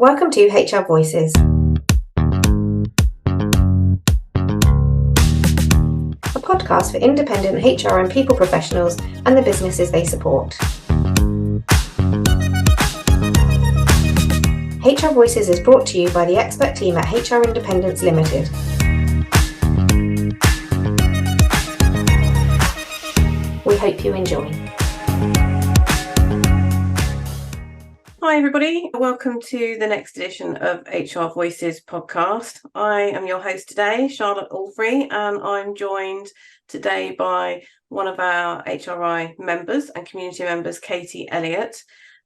Welcome to HR Voices, a podcast for independent HR and people professionals and the businesses they support. HR Voices is brought to you by the expert team at HR Independence Limited. We hope you enjoy. Hi everybody, welcome to the next edition of HR Voices podcast. I am your host today, Charlotte Allfrey, and I'm joined today by one of our HRI members and community members, Katie Elliott,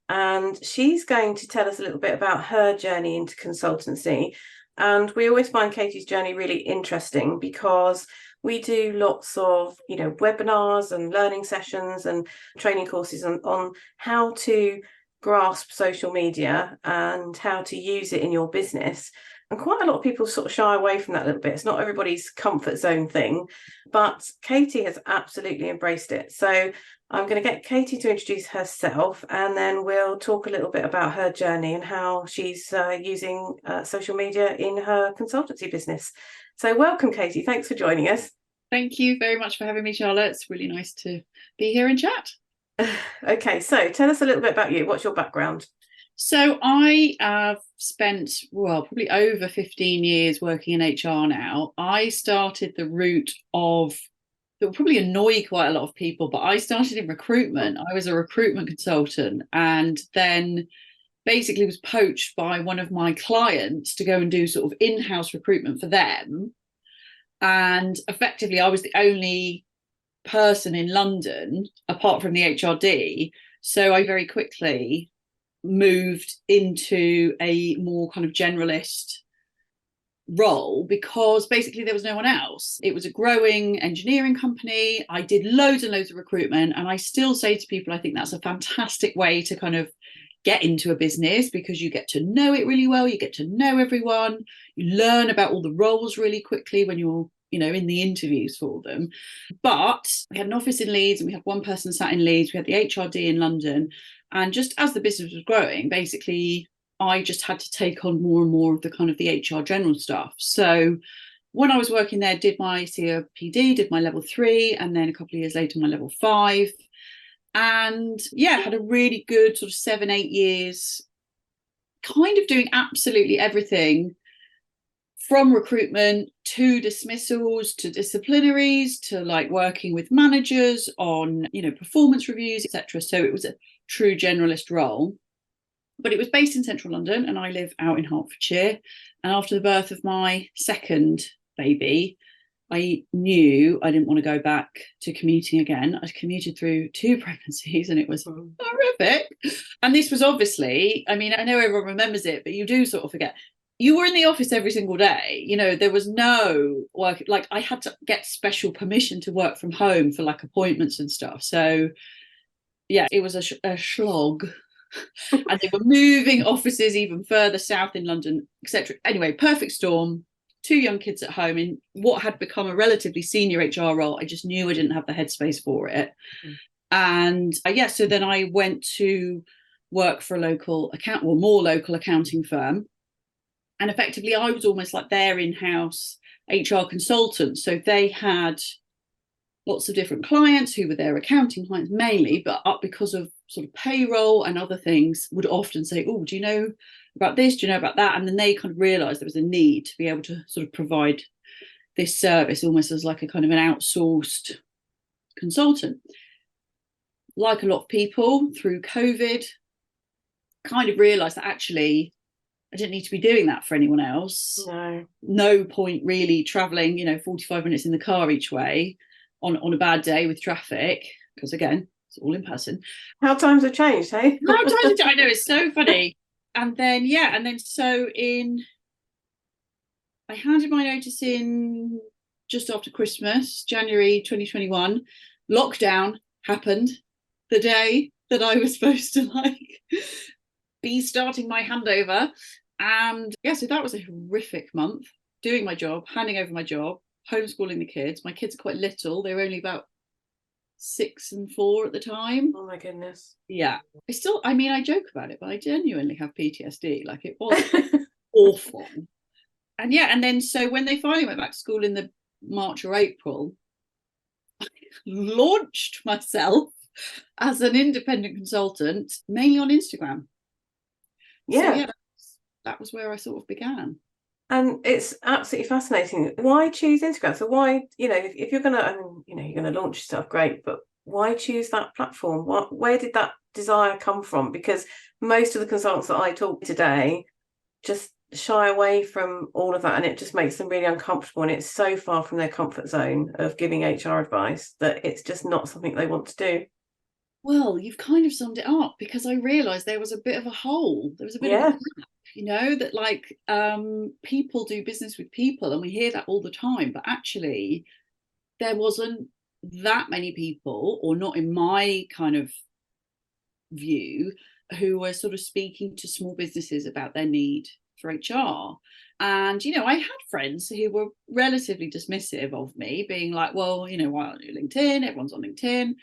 and she's going to tell us a little bit about her journey into consultancy. And we always find Katie's journey really interesting because we do lots of, webinars and learning sessions and training courses on how to grasp social media and how to use it in your business. And quite a lot of people sort of shy away from that a little bit. It's not everybody's comfort zone thing, but Katie has absolutely embraced it. So I'm going to get Katie to introduce herself, and then we'll talk a little bit about her journey and how she's using social media in her consultancy business. So welcome, Katie. Thanks for joining us. Thank you very much for having me, Charlotte. It's really nice to be here and chat. Okay, so tell us a little bit about you. What's your background? So I have spent, probably over 15 years working in HR now. I started the route of, that will probably annoy quite a lot of people, but I started in recruitment. I was a recruitment consultant and then basically was poached by one of my clients to go and do sort of in-house recruitment for them. And effectively, I was the only person in London apart from the HRD, so I very quickly moved into a more kind of generalist role because basically there was no one else. It was a growing engineering company. I did loads and loads of recruitment, and I still say to people I think that's a fantastic way to kind of get into a business because you get to know it really well, you get to know everyone, you learn about all the roles really quickly when you're in the interviews for them. But we had an office in Leeds and we had one person sat in Leeds. We had the HRD in London. And just as the business was growing, basically, I just had to take on more and more of the kind of the HR general stuff. So when I was working there, did my COPD, did my level 3, and then a couple of years later, my level 5. And had a really good sort of 7-8 years kind of doing absolutely everything, from recruitment to dismissals to disciplinaries to like working with managers on performance reviews, etc. So it was a true generalist role, but it was based in central London and I live out in Hertfordshire. And after the birth of my second baby, I knew I didn't want to go back to commuting again. I commuted through 2 pregnancies and it was horrific. And this was obviously, I know everyone remembers it, but you do sort of forget. You were in the office every single day. There was no work. Like I had to get special permission to work from home for like appointments and stuff. So it was a slog. And they were moving offices even further south in London, etc. Anyway, perfect storm. 2 young kids at home in what had become a relatively senior HR role. I just knew I didn't have the headspace for it. And so then I went to work for a more local accounting firm. And effectively, I was almost like their in-house HR consultant. So they had lots of different clients who were their accounting clients mainly, but because of sort of payroll and other things, would often say, oh, do you know about this? Do you know about that? And then they kind of realised there was a need to be able to sort of provide this service almost as like a kind of an outsourced consultant. Like a lot of people through COVID, kind of realised that actually I didn't need to be doing that for anyone else. No point really travelling, 45 minutes in the car each way on a bad day with traffic, because again, it's all in person. How times have changed, hey? How times have changed. I know, it's so funny. And then I handed my notice in just after Christmas, January 2021. Lockdown happened the day that I was supposed to be starting my handover. And so that was a horrific month, doing my job, handing over my job, homeschooling the kids. My kids are quite little. They're only about 6 and 4 at the time. Oh my goodness. Yeah. I joke about it, but I genuinely have PTSD. Like, it was awful. And yeah, and then so when they finally went back to school in the March or April, I launched myself as an independent consultant, mainly on Instagram. Yeah. So yeah, that was where I sort of began. And it's absolutely fascinating. Why choose Instagram? So why, if you're gonna, you're gonna launch yourself, great, but why choose that platform? Where did that desire come from? Because most of the consultants that I talk to today just shy away from all of that, and it just makes them really uncomfortable, and it's so far from their comfort zone of giving HR advice that it's just not something they want to do. Well, you've kind of summed it up, because I realized there was a bit of a hole. There was a bit of a gap, that like people do business with people, and we hear that all the time, but actually there wasn't that many people, or not in my kind of view, who were sort of speaking to small businesses about their need for HR. And, I had friends who were relatively dismissive of me, being like, well, why aren't you LinkedIn? Everyone's on LinkedIn.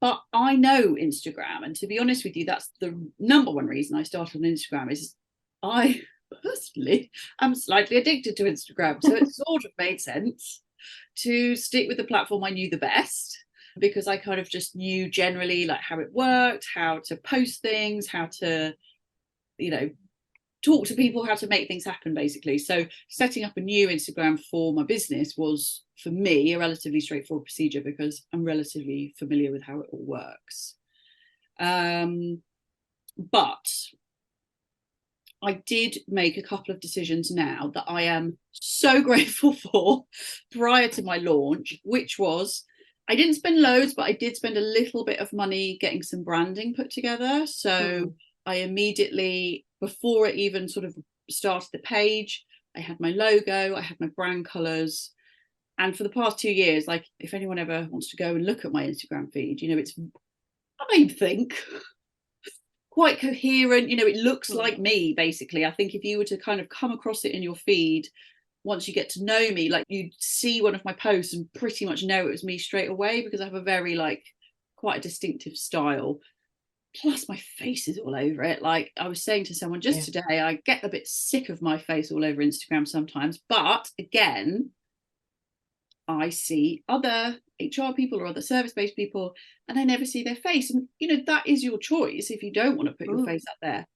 But I know Instagram. And to be honest with you, that's the number one reason I started on Instagram, is I personally am slightly addicted to Instagram. So it sort of made sense to stick with the platform I knew the best, because I kind of just knew generally like how it worked, how to post things, how to, talk to people, how to make things happen, basically. So setting up a new Instagram for my business was, for me, a relatively straightforward procedure, because I'm relatively familiar with how it all works. But I did make a couple of decisions now that I am so grateful for prior to my launch, which was, I didn't spend loads, but I did spend a little bit of money getting some branding put together. So I immediately, before it even sort of started the page, I had my logo, I had my brand colours. And for the past 2 years, like, if anyone ever wants to go and look at my Instagram feed, it's, I think, quite coherent. It looks like me, basically. I think if you were to kind of come across it in your feed, once you get to know me, like, you'd see one of my posts and pretty much know it was me straight away, because I have a very, like, quite a distinctive style. Plus my face is all over it. Like, I was saying to someone just today, I get a bit sick of my face all over Instagram sometimes. But again, I see other HR people or other service-based people, and I never see their face. And, that is your choice if you don't want to put your face out there.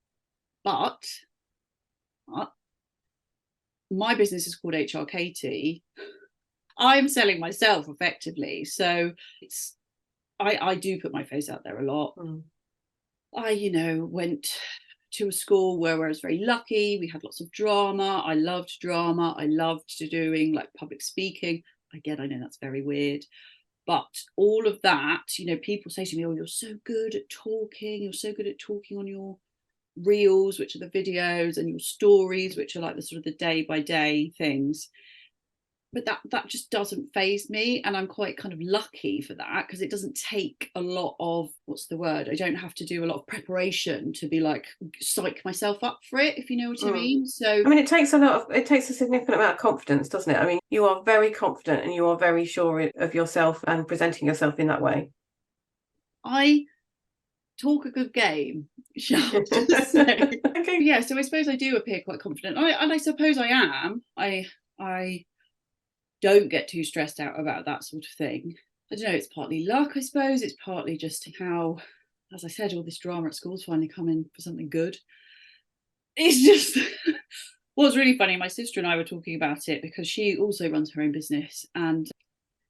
But my business is called HR Katie. I'm selling myself effectively. So I do put my face out there a lot. I, went to a school where I was very lucky. We had lots of drama. I loved drama. I loved doing like public speaking. Again, I know that's very weird, but all of that, people say to me, oh, you're so good at talking. You're so good at talking on your reels, which are the videos, and your stories, which are like the sort of the day by day things. But that just doesn't faze me, and I'm quite kind of lucky for that, because it doesn't take a lot of, what's the word, I don't have to do a lot of preparation to be like psych myself up for it, if you know what I mean. So it takes a significant amount of confidence, doesn't it? I mean, you are very confident and you are very sure of yourself and presenting yourself in that way. I talk a good game, shall I just say. Okay. Yeah, so I suppose I do appear quite confident, and I suppose I am. I don't get too stressed out about that sort of thing. I don't know, it's partly luck, I suppose. It's partly just how, as I said, all this drama at school's finally coming for something good. It's just, what's really funny, my sister and I were talking about it, because she also runs her own business. And,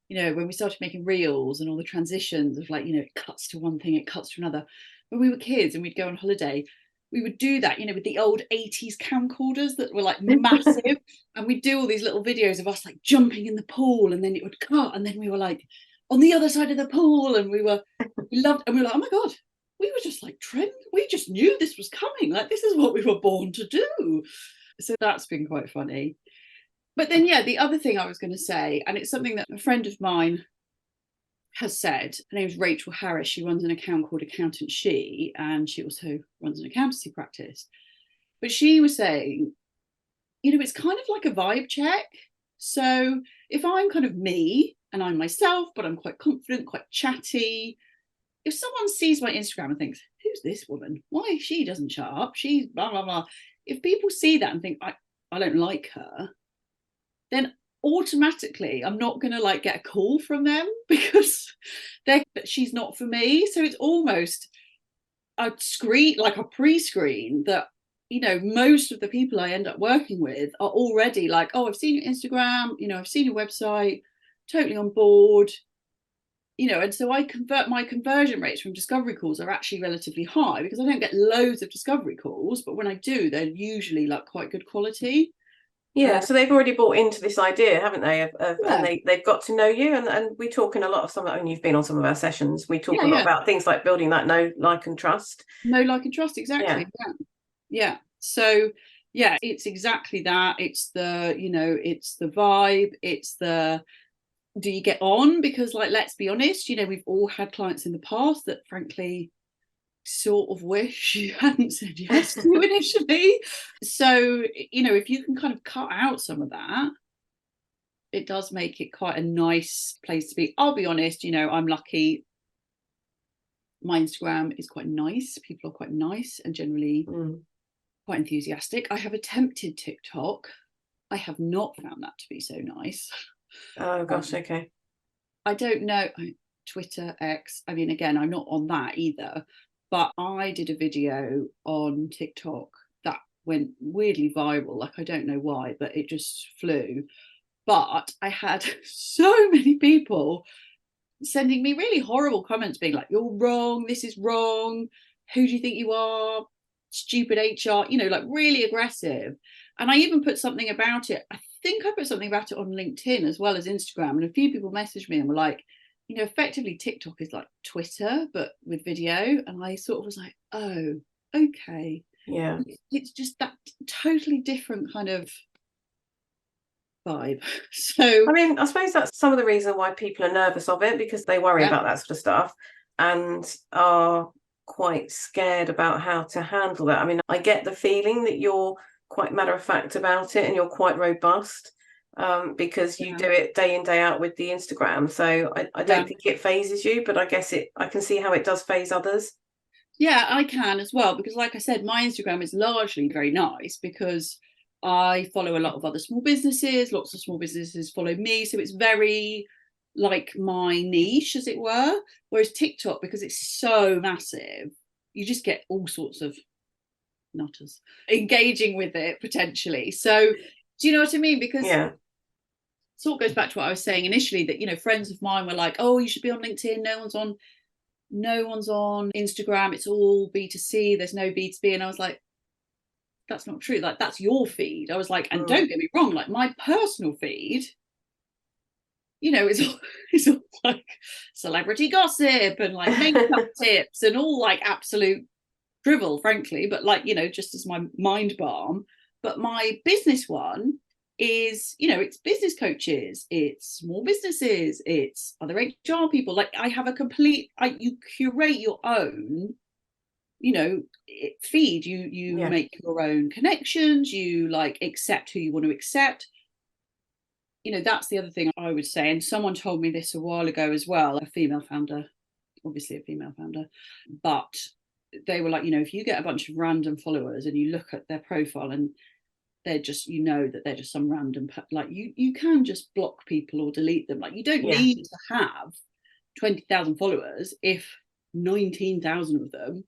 when we started making reels and all the transitions of like, it cuts to one thing, it cuts to another. When we were kids and we'd go on holiday, we would do that, with the old 80s camcorders that were like massive. And we'd do all these little videos of us like jumping in the pool, and then it would cut. And then we were like on the other side of the pool, and we loved, and we were like, oh my God, we were just like trend. We just knew this was coming. Like, this is what we were born to do. So that's been quite funny. But then, yeah, the other thing I was going to say, and it's something that a friend of mine has said, her name is Rachel Harris. She runs an account called Accountant She, and she also runs an accountancy practice. But she was saying, it's kind of like a vibe check. So if I'm kind of me, and I'm myself, but I'm quite confident, quite chatty. If someone sees my Instagram and thinks, who's this woman? Why she doesn't shut up? She's blah, blah, blah. If people see that and think, I don't like her, then automatically I'm not going to like get a call from them because she's not for me. So it's almost a screen, like a pre-screen that, you know, most of the people I end up working with are already like, oh, I've seen your Instagram, you know, I've seen your website, totally on board, you know. And so my conversion rates from discovery calls are actually relatively high because I don't get loads of discovery calls, but when I do, they're usually like quite good quality. Yeah, so they've already bought into this idea, haven't they? And Yeah, they've got to know you. And we talk in a lot of some, I mean, you've been on some of our sessions. We talk a lot yeah. about things like building that know, like, and trust. No, like and trust, Yeah. exactly. Yeah. So yeah, it's exactly that. It's the, you know, it's the vibe, it's the, do you get on? Because like, let's be honest, you know, we've all had clients in the past that frankly sort of wish you hadn't said yes to initially. So, you know, if you can kind of cut out some of that, it does make it quite a nice place to be. I'll be honest, you know, I'm lucky. My Instagram is quite nice. People are quite nice and generally quite enthusiastic. I have attempted TikTok. I have not found that to be so nice. Oh gosh, okay. I don't know. Twitter, X. I mean, again, I'm not on that either. But I did a video on TikTok that went weirdly viral. Like, I don't know why, but it just flew. But I had so many people sending me really horrible comments being like, you're wrong, this is wrong, who do you think you are, stupid HR, you know, like really aggressive. And I even put something about it. I think I put something about it on LinkedIn as well as Instagram, and a few people messaged me and were like, you know, effectively TikTok is like Twitter but with video. And I sort of was like, oh, okay, Yeah. it's just that totally different kind of vibe. So I mean, I suppose that's some of the reason why people are nervous of it, because they worry about that sort of stuff and are quite scared about how to handle that. I mean, I get the feeling that you're quite matter of fact about it and you're quite robust, because you do it day in, day out with the Instagram. So I don't think it phases you, but I guess I can see how it does phase others. Yeah, I can as well, because like I said, my Instagram is largely very nice because I follow a lot of other small businesses, lots of small businesses follow me. So it's very like my niche, as it were. Whereas TikTok, because it's so massive, you just get all sorts of nutters engaging with it potentially. So do you know what I mean? Because Yeah. sort of goes back to what I was saying initially, that, you know, friends of mine were like, oh, you should be on LinkedIn. No one's on Instagram. It's all B2C. There's no B2B. And I was like, that's not true. Like, that's your feed. I was like, and don't get me wrong, like my personal feed, you know, it's all like celebrity gossip and like makeup tips and all like absolute drivel, frankly, but like, you know, just as my mind balm. But my business one is, you know, it's business coaches, it's small businesses, it's other HR people. Like, I have a complete, you curate your own, you know, feed. You make your own connections, you like accept who you want to accept. You know, that's the other thing I would say. And someone told me this a while ago as well, a female founder, obviously a female founder, but they were like, you know, if you get a bunch of random followers and you look at their profile and they're just, you know, that they're just some random, like you can just block people or delete them. Like, you don't need to have 20,000 followers if 19,000 of them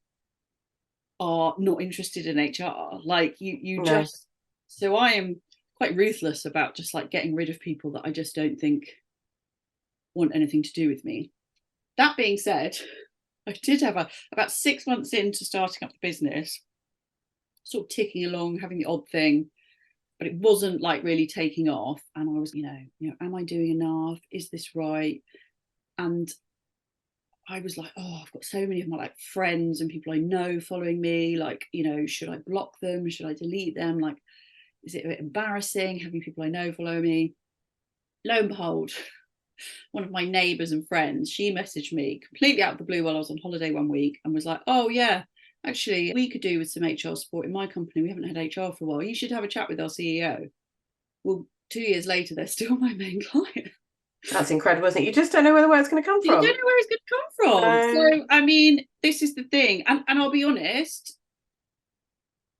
are not interested in HR. Like, you just, so I am quite ruthless about just like getting rid of people that I just don't think want anything to do with me. That being said, I did have about 6 months into starting up the business, sort of ticking along, having the odd thing, but it wasn't like really taking off. And I was, you know, am I doing enough? Is this right? And I was like, oh, I've got so many of my like friends and people I know following me. Like, you know, should I block them? Should I delete them? Like, is it a bit embarrassing having people I know follow me? Lo and behold, one of my neighbours and friends, she messaged me completely out of the blue while I was on holiday one week and was like, oh yeah, actually we could do with some HR support in my company. We haven't had HR for a while. You should have a chat with our CEO. Well, 2 years later, they're still my main client. That's incredible, isn't it? You just don't know where the word's going to come You don't from. know where it's going to come from. So, I mean, this is the thing. And I'll be honest,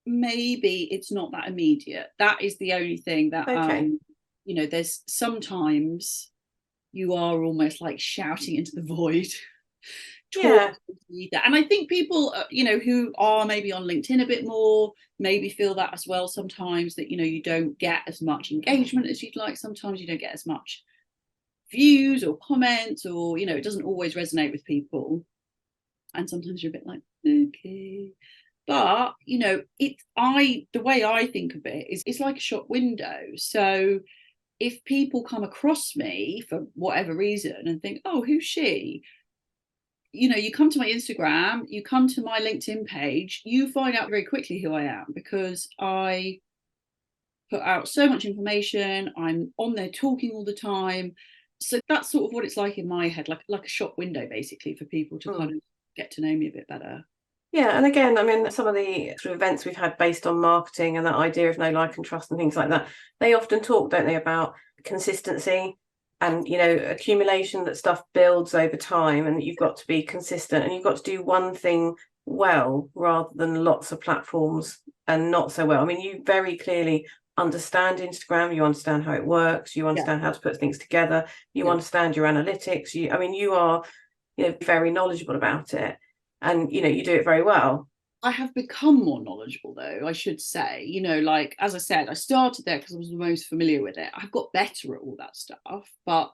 maybe it's not that immediate. That is the only thing that, Okay. there's sometimes you are almost like shouting into the void. Yeah. And I think people, who are maybe on LinkedIn a bit more, maybe feel that as well sometimes, that, you don't get as much engagement as you'd like. Sometimes you don't get as much views or comments, or, it doesn't always resonate with people. And sometimes you're a bit like, okay. But, the way I think of it is it's like a shop window. So if people come across me for whatever reason and think, oh, who's she? You come to my Instagram, you come to my LinkedIn page, you find out very quickly who I am, because I put out so much information. I'm on there talking all the time. So that's sort of what it's like in my head, like a shop window, basically, for people to kind of get to know me a bit better. Yeah, and again, I mean, some of the sort of events we've had based on marketing and that idea of know, like, and trust and things like that, they often talk, don't they, about consistency and, accumulation, that stuff builds over time, and you've got to be consistent, and you've got to do one thing well rather than lots of platforms and not so well. I mean, you very clearly understand Instagram, you understand how it works, you understand how to put things together, you understand your analytics. You are, very knowledgeable about it. And you do it very well. I have become more knowledgeable, though, I should say. Like, as I said, I started there because I was the most familiar with it. I've got better at all that stuff, but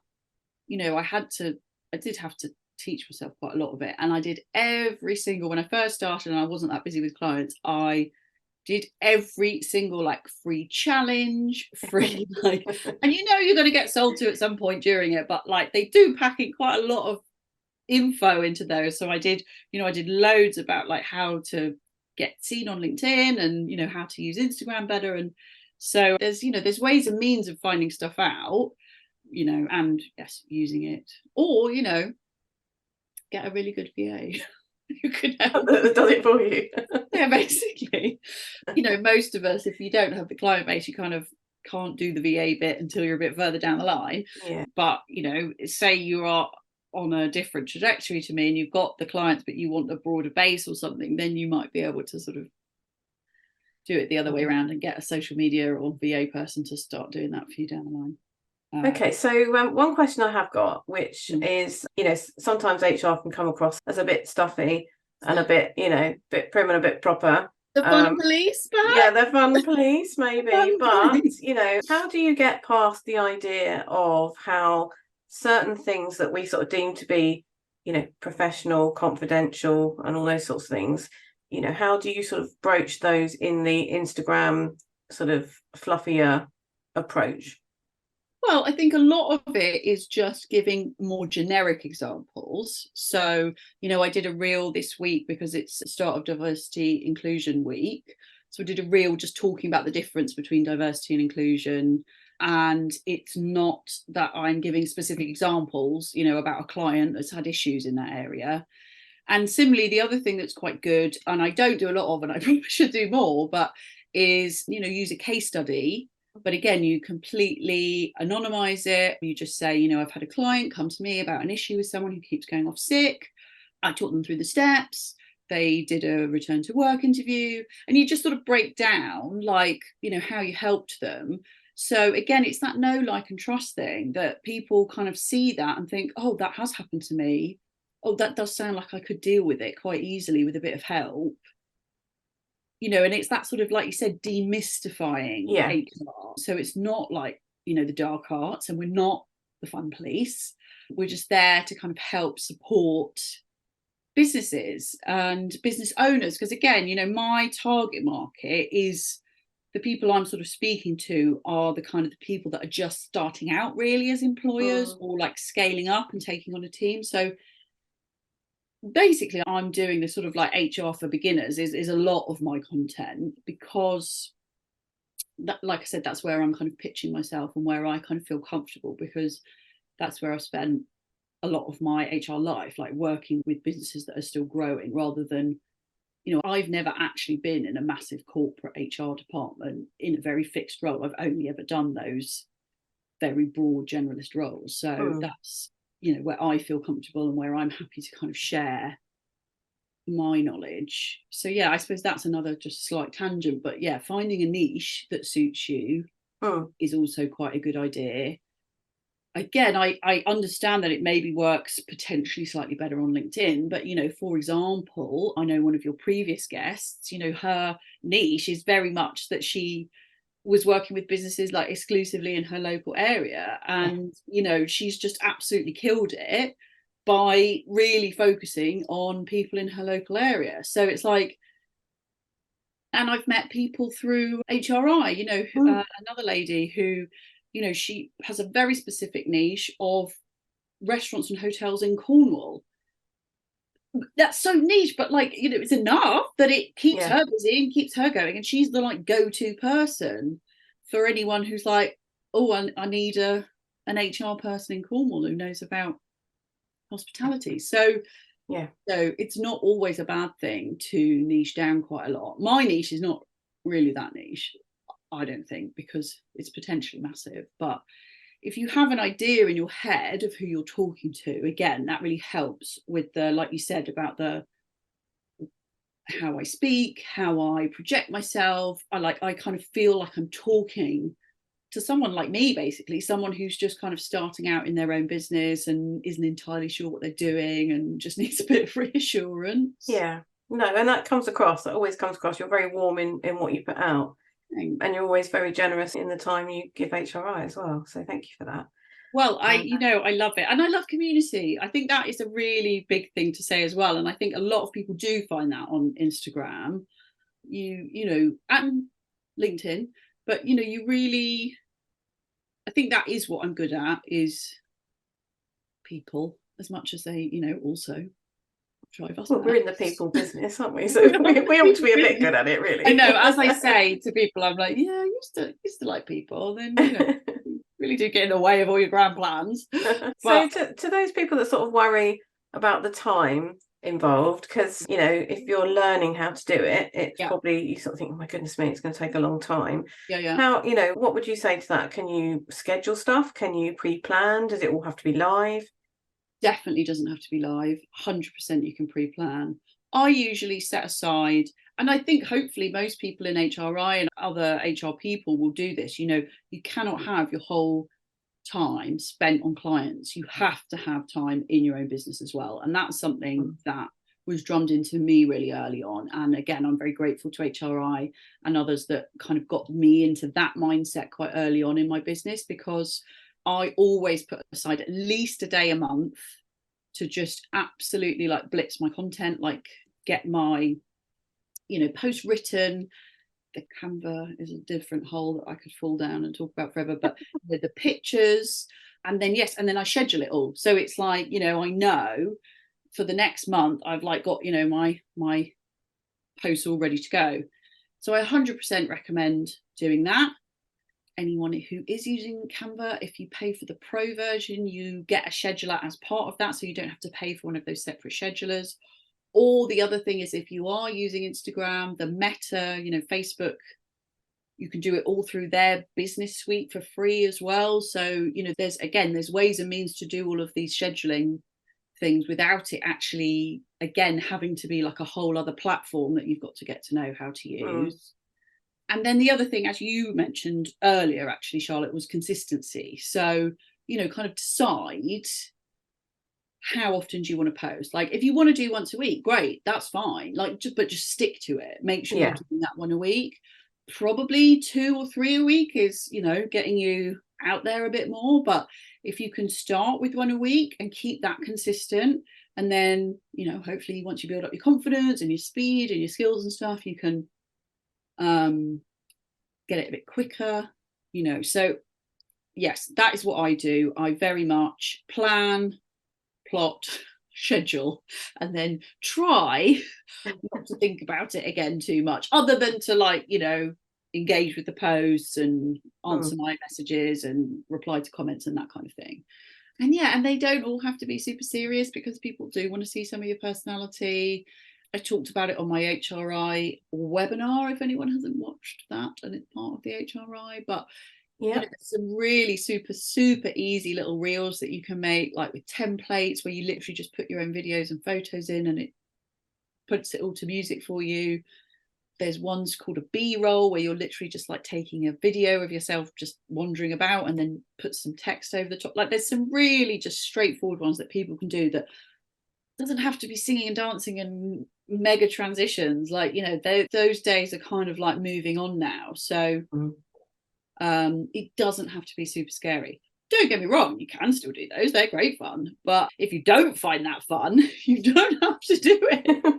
I did have to teach myself quite a lot of it. And I did every single, when I first started and I wasn't that busy with clients, I did every single like free challenge, free like, and you're going to get sold to at some point during it, but like they do pack in quite a lot of info into those. So I did loads about like how to get seen on LinkedIn, and how to use Instagram better. And so there's ways and means of finding stuff out, and yes, using it, or get a really good VA who can help. That does it for you. Yeah, basically. Most of us, if you don't have the client base, you kind of can't do the VA bit until you're a bit further down the line. Yeah. But say you are on a different trajectory to me and you've got the clients but you want a broader base or something, then you might be able to sort of do it the other way around and get a social media or VA person to start doing that for you down the line. Okay, so one question I have got, which is, sometimes HR can come across as a bit stuffy and a bit, bit prim and a bit proper. The fun police, perhaps? Yeah, the fun police, maybe. But, how do you get past the idea of how certain things that we sort of deem to be, professional, confidential, and all those sorts of things, how do you sort of broach those in the Instagram sort of fluffier approach? Well, I think a lot of it is just giving more generic examples. So, I did a reel this week because it's the start of Diversity Inclusion Week. So I did a reel just talking about the difference between diversity and inclusion. And it's not that I'm giving specific examples, about a client that's had issues in that area. And similarly, the other thing that's quite good, and I don't do a lot of, and I probably should do more, but is, use a case study. But again, you completely anonymize it. You just say, I've had a client come to me about an issue with someone who keeps going off sick. I talked them through the steps. They did a return to work interview, and you just sort of break down like, how you helped them. So again, it's that know, like, and trust thing that people kind of see that and think, oh, that has happened to me. Oh, that does sound like I could deal with it quite easily with a bit of help. And it's that sort of, like you said, demystifying HR. So it's not like, the dark arts, and we're not the fun police. We're just there to kind of help support businesses and business owners. Because again, my target market is the people I'm sort of speaking to are the kind of the people that are just starting out really as employers or like scaling up and taking on a team. So basically I'm doing this sort of like HR for beginners is a lot of my content, because that, like I said, that's where I'm kind of pitching myself and where I kind of feel comfortable, because that's where I've spent a lot of my HR life, like working with businesses that are still growing, rather than, I've never actually been in a massive corporate HR department in a very fixed role. I've only ever done those very broad generalist roles. So that's, you know, where I feel comfortable and where I'm happy to kind of share my knowledge. So yeah, I suppose that's another just slight tangent, but yeah, finding a niche that suits you is also quite a good idea. Again, I understand that it maybe works potentially slightly better on LinkedIn, but, you know, for example, I know one of your previous guests, you know, her niche is very much that she was working with businesses like exclusively in her local area, and you know, she's just absolutely killed it by really focusing on people in her local area. So it's like, and I've met people through HRI, you know, another lady who, you know, she has a very specific niche of restaurants and hotels in Cornwall. That's so niche, but like, you know, it's enough that it keeps her busy and keeps her going, and she's the like go-to person for anyone who's like, oh, I need an HR person in Cornwall who knows about hospitality. So so it's not always a bad thing to niche down quite a lot. My niche is not really that niche, I don't think, because it's potentially massive. But if you have an idea in your head of who you're talking to, again, that really helps with the, like you said, about the how I speak, how I project myself. I kind of feel like I'm talking to someone like me, basically, someone who's just kind of starting out in their own business and isn't entirely sure what they're doing and just needs a bit of reassurance. Yeah, no, and that comes across, that always comes across. You're very warm in what you put out. Thanks. And you're always very generous in the time you give HRI as well. So thank you for that. Well, you know, I love it. And I love community. I think that is a really big thing to say as well. And I think a lot of people do find that on Instagram, you know, and LinkedIn, but, you know, you really, I think that is what I'm good at, is people, as much as they, you know, also drive us. Well, we're in the people business, aren't we? So we ought to be a bit good at it, really. I know, as I say to people, I'm like, yeah, I used to like people. Then, you know, really do get in the way of all your grand plans. So to those people that sort of worry about the time involved, because, you know, if you're learning how to do it, it's probably, you sort of think, oh my goodness me, it's going to take a long time. How, you know, what would you say to that? Can you schedule stuff? Can you pre-plan? Does it all have to be live? Definitely doesn't have to be live. 100% you can pre-plan. I usually set aside, and I think hopefully most people in HRI and other HR people will do this. You know, you cannot have your whole time spent on clients. You have to have time in your own business as well. And that's something that was drummed into me really early on. And again, I'm very grateful to HRI and others that kind of got me into that mindset quite early on in my business, because I always put aside at least a day a month to just absolutely like blitz my content, like get my, you know, post written. The Canva is a different hole that I could fall down and talk about forever, but the pictures, and then and then I schedule it all. So it's like, you know, I know for the next month I've like got, you know, my posts all ready to go. So I 100% recommend doing that. Anyone who is using Canva, if you pay for the pro version, you get a scheduler as part of that, so you don't have to pay for one of those separate schedulers. Or the other thing is, if you are using Instagram, the Meta, you know, Facebook, you can do it all through their business suite for free as well. So, you know, there's ways and means to do all of these scheduling things without it actually, again, having to be like a whole other platform that you've got to get to know how to use. And then the other thing, as you mentioned earlier, actually, Charlotte, was consistency. So, you know, kind of decide, how often do you want to post? Like, if you want to do once a week, great, that's fine. Like, but just stick to it. Make sure you're doing that one a week. Probably 2 or 3 a week is, you know, getting you out there a bit more. But if you can start with one a week and keep that consistent, and then, you know, hopefully once you build up your confidence and your speed and your skills and stuff, you can get it a bit quicker, you know. So yes, that is what I do. I very much plan, plot, schedule, and then try not to think about it again too much, other than to, like, you know, engage with the posts and answer my messages and reply to comments and that kind of thing. And and they don't all have to be super serious, because people do want to see some of your personality. I talked about it on my HRI webinar, if anyone hasn't watched that, and it's part of the HRI. But Yeah. There's some really super easy little reels that you can make, like with templates, where you literally just put your own videos and photos in and it puts it all to music for you. There's ones called a B-roll, where you're literally just like taking a video of yourself just wandering about and then put some text over the top. Like there's some really just straightforward ones that people can do that doesn't have to be singing and dancing and mega transitions. Like, those days are kind of like moving on now. So it doesn't have to be super scary. Don't get me wrong, you can still do those. They're great fun. But if you don't find that fun, you don't have to do it.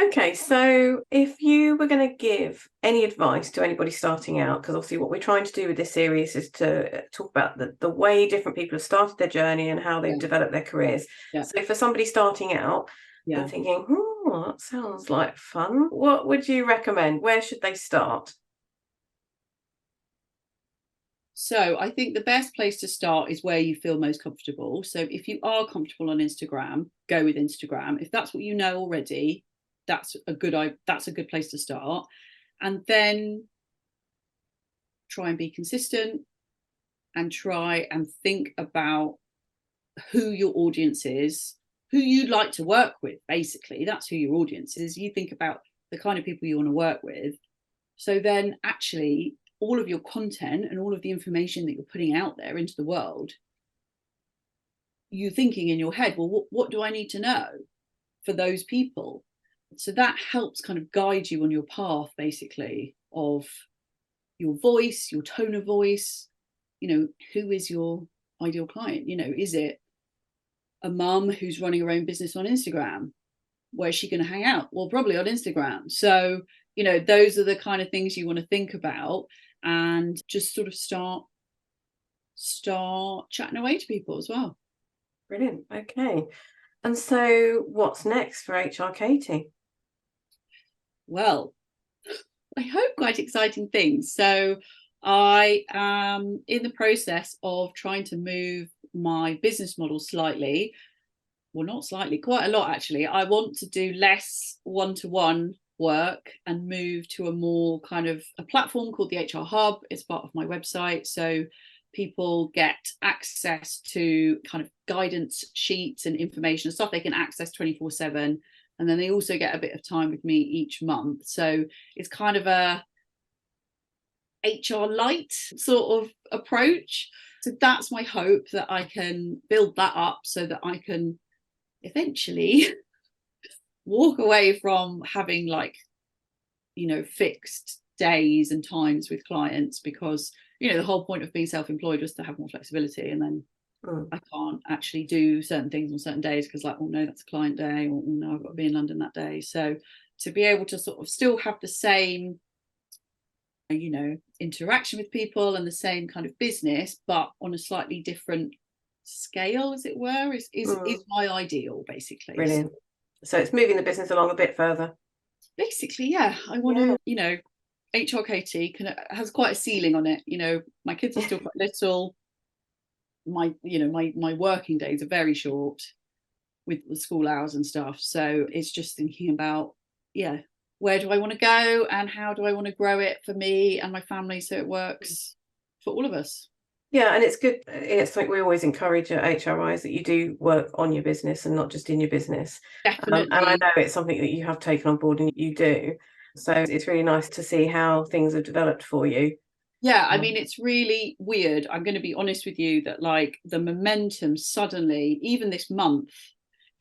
Okay, so if you were going to give any advice to anybody starting out, because obviously what we're trying to do with this series is to talk about the way different people have started their journey and how they've developed their careers. Yeah. So for somebody starting out and thinking, oh, that sounds like fun, what would you recommend? Where should they start? So I think the best place to start is where you feel most comfortable. So if you are comfortable on Instagram, go with Instagram. If that's what you know already, that's a good place to start. And then try and be consistent and try and think about who your audience is, who you'd like to work with. Basically, that's who your audience is. You think about the kind of people you want to work with. So then actually all of your content and all of the information that you're putting out there into the world, you're thinking in your head, well, what do I need to know for those people? So that helps kind of guide you on your path, basically, of your voice, your tone of voice. Who is your ideal client? Is it a mum who's running her own business on Instagram? Where's she going to hang out? Well, probably on Instagram. So, those are the kind of things you want to think about, and just sort of start chatting away to people as well. Brilliant. Okay. And so what's next for HR Katie? Well, I hope quite exciting things. So I am in the process of trying to move my business model slightly. Well, not slightly, quite a lot actually. I want to do less one-to-one work and move to a more kind of a platform called the HR Hub. It's part of my website. So people get access to kind of guidance sheets and information and stuff they can access 24/7. And then they also get a bit of time with me each month. So it's kind of a HR light sort of approach. So that's my hope, that I can build that up so that I can eventually walk away from having fixed days and times with clients, because the whole point of being self-employed was to have more flexibility, and then I can't actually do certain things on certain days because no, that's a client day, or no, I've got to be in London that day. So to be able to sort of still have the same interaction with people and the same kind of business, but on a slightly different scale, as it were, is my ideal, basically. Brilliant. So it's moving the business along a bit further. Basically, yeah. I want to, HR Katie has quite a ceiling on it. My kids are still quite little. My working days are very short with the school hours and stuff. So it's just thinking about, where do I want to go and how do I want to grow it for me and my family so it works for all of us. Yeah, and it's good. It's like we always encourage at HRIs that you do work on your business and not just in your business. Definitely. And I know it's something that you have taken on board and you do. So it's really nice to see how things have developed for you. Yeah, I mean, it's really weird. I'm going to be honest with you that the momentum suddenly, even this month,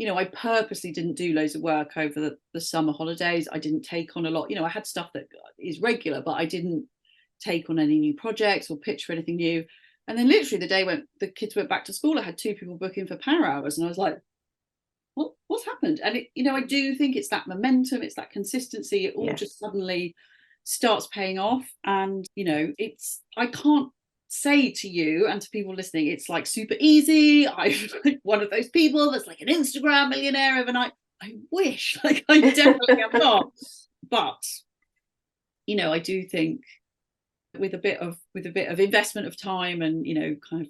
I purposely didn't do loads of work over the summer holidays. I didn't take on a lot. I had stuff that is regular, but I didn't take on any new projects or pitch for anything new. And then literally the day when the kids went back to school, I had 2 people booking for power hours. And I was like, what's happened? And I do think it's that momentum, it's that consistency. It all just suddenly starts paying off. And, I can't say to you and to people listening, it's like super easy. I'm like one of those people that's like an Instagram millionaire overnight. I wish, I definitely am not. But, I do think with a bit of investment of time and, kind of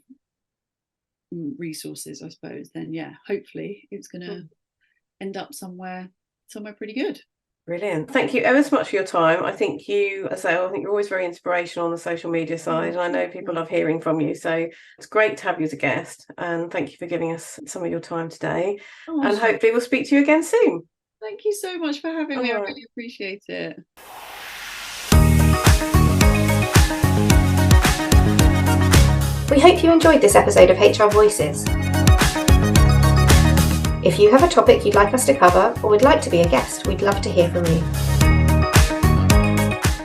resources, I suppose, then hopefully it's going to end up somewhere pretty good. Brilliant. Thank you ever so much for your time. I think you're always very inspirational on the social media side, and I know people love hearing from you. So it's great to have you as a guest, and thank you for giving us some of your time today. And hopefully we'll speak to you again soon. Thank you so much for having me. I really appreciate it. We hope you enjoyed this episode of HR Voices. If you have a topic you'd like us to cover or would like to be a guest, we'd love to hear from you.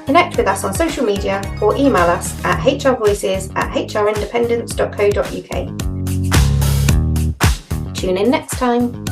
Connect with us on social media or email us at hrvoices@hrindependence.co.uk. Tune in next time.